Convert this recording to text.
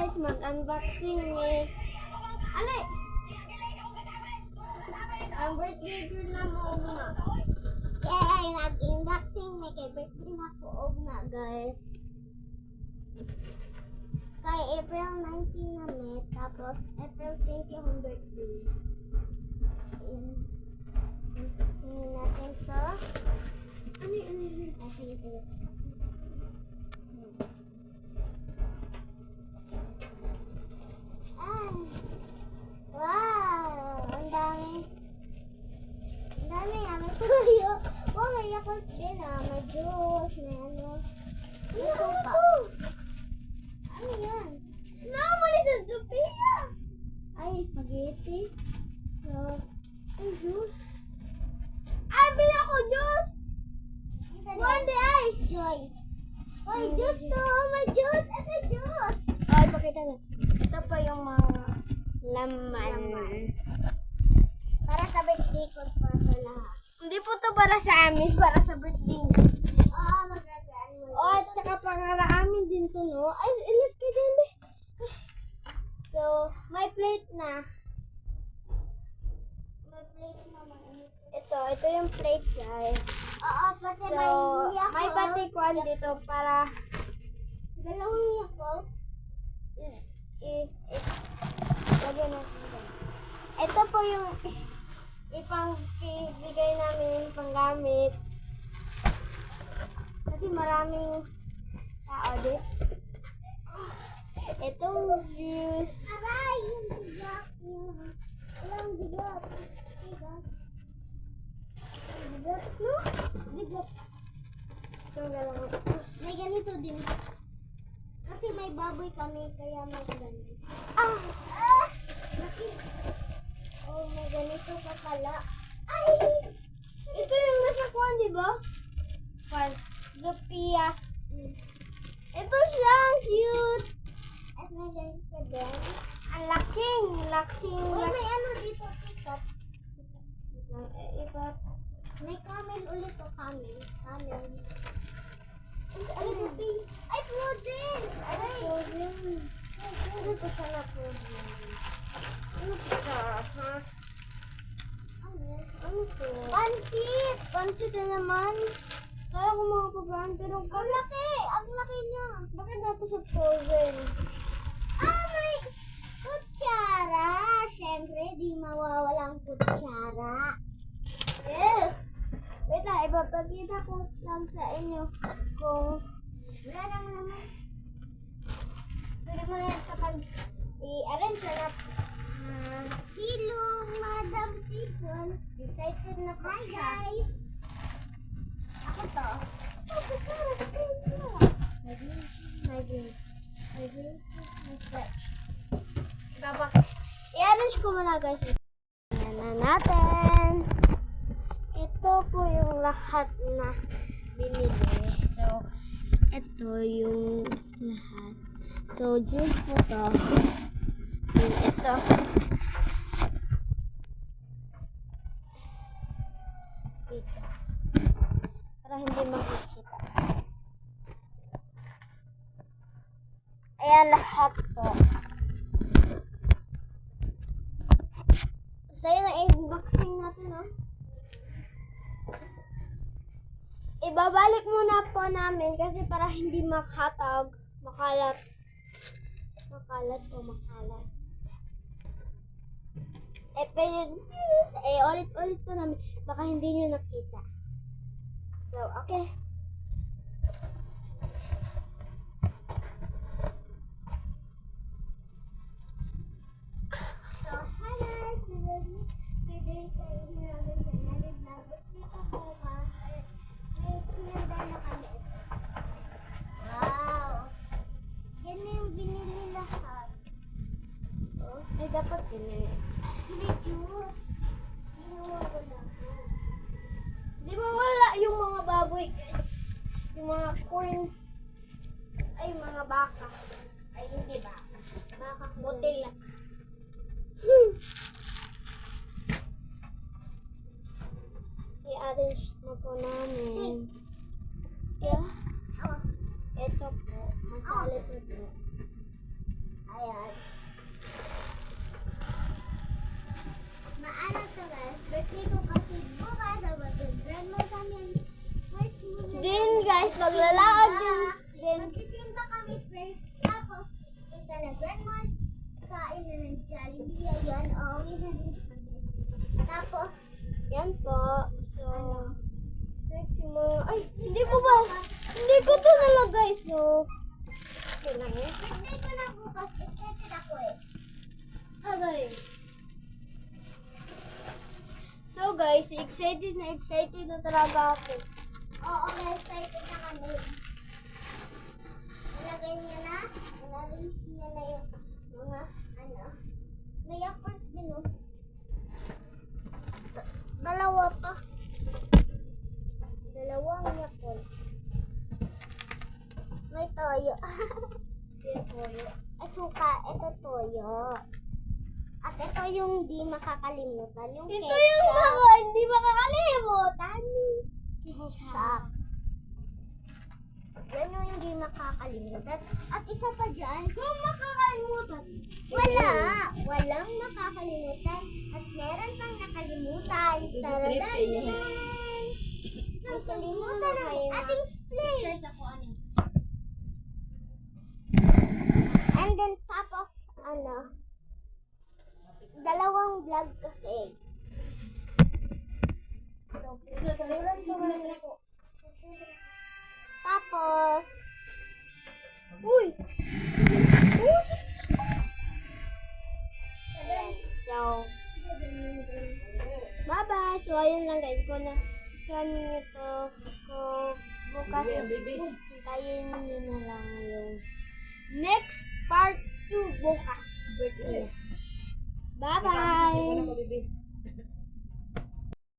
guys, mag-unboxing ni Ale. Ang birthday girl na mo na. Yay! Nag-unboxing may kay birthday na ko na guys. Kay April 19 na may, tapos April 20 ang birthday. Ayan. Tingnan natin to. Ano yun? Ito. Wow! Ang dami. Ang dami may tuyo. Oh, may yakult din may juice, may ano. May sopa. Ano yan? Namali sa Sophia! Ay, spaghetti. So, ay, juice. Ay, bila ko juice! One day ay! Joy. Ay, juice to! May juice! Ito juice! Ay, pakita na. Ito pa yung mga laman. Para sa birthday ko pa sa lahat. Hindi po to para sa amin, para sa birthday. Oo, magragaan mo. Oo, at saka para amin din to, no? Ay, ilis ka dyan, be. So, may plate na. May plate naman. Ito yung plate, guys. Oo, kasi so, may batikwan dito para dalawang yakult. Lagyan natin. Ito po yung ipang-bigay namin panggamit. Kasi maraming tao din. Itong juice. Aray! Yung bigat. Walang bigat. Bigat, no? Bigat. Itong dalawang. May ganito din. Kasi may baboy kami, kaya may ganito. Laki. Oh, may ganito pa pala. Ay! Ito yung nasa kuwan, di ba? Kuwan. Sophia. Ito siya, ang cute. At may ganito din. Ang laking. Oh, may ano dito, tikot. May camel ulit o camel. Ay, Sophie. Ay, frozen. Frozen. Ano pa siya na frozen? Ano pa siya, ha? Ano to? Pancit na naman. Kaya ko mga pabahan, pero ang laki! Ang laki niya! Bakit nato sa frozen? May kutsara! Siyempre, di mawawala ang kutsara. Yes! Wait lang, ipapakita ko lang sa inyo kung wala naman. Pwede mo na yan kapag i-arrange na silong Madam People. Excited na po siya. Hi guys! Ako to. Kutsara sa inyo. My green. I-arrange ko muna guys. Yan na natin. Ito po yung lahat na binili. So, ito yung lahat. So, juice po to. And ito. Dito. Para hindi makikita. Ayan lahat po. So, yun ang unboxing natin, no? Ibabalik muna po namin kasi para hindi makalat. Ito yung news. Ulit po namin. Baka hindi nyo nakita. So, okay. So, hi guys. Today tayo namin sa naliblagot dito po may pinanda na kami. Wow! Yan na yung binili lahat. Oh, ay dapat binili. Hindi juice. Ginawa ko na. Di ba wala yung mga baboy guys? Yung mga corn. Ay, mga baka. Ay, hindi baka. Baka butilak. I-arrange na po namin. Yeah. Ito po. Masalit na po. Ayan. na Grandma. Kain na ng Jollibee. Ayan, uwi na din kami. Tapos, Yan po. So, ano? next yung mga, ay, hindi ko to nalagay. So, okay lang eh. Hindi ko na bukas. Excited ako eh. Okay. So guys, excited na talaga ako. Oo, excited na kami. Nilagay niya na. Narilis niya na yung mga ano. May yakult din oh. Dalawa pa. Dalawang yakult. May toyo. Yan po yun. Asuka, ito toyo. At ito yung di makakalimutan. Yung Ito ketchup. yung mga hindi makakalimutan. Ketchup. Yan yung hindi makakalimutan. At isa pa dyan, Kung makakalimutan. wala. Walang makakalimutan. At meron pang nakalimutan. Taradan! Nakalimutan ang ating plate. And then tapos, ano, dalawang vlog kasi. Tapos, Uy! So, bye-bye! So, ayun lang guys. Kung nagustuhan niyo ito, kung bukas, hintayin niyo na lang yung next part 2 bukas. Birthday. Bye-bye!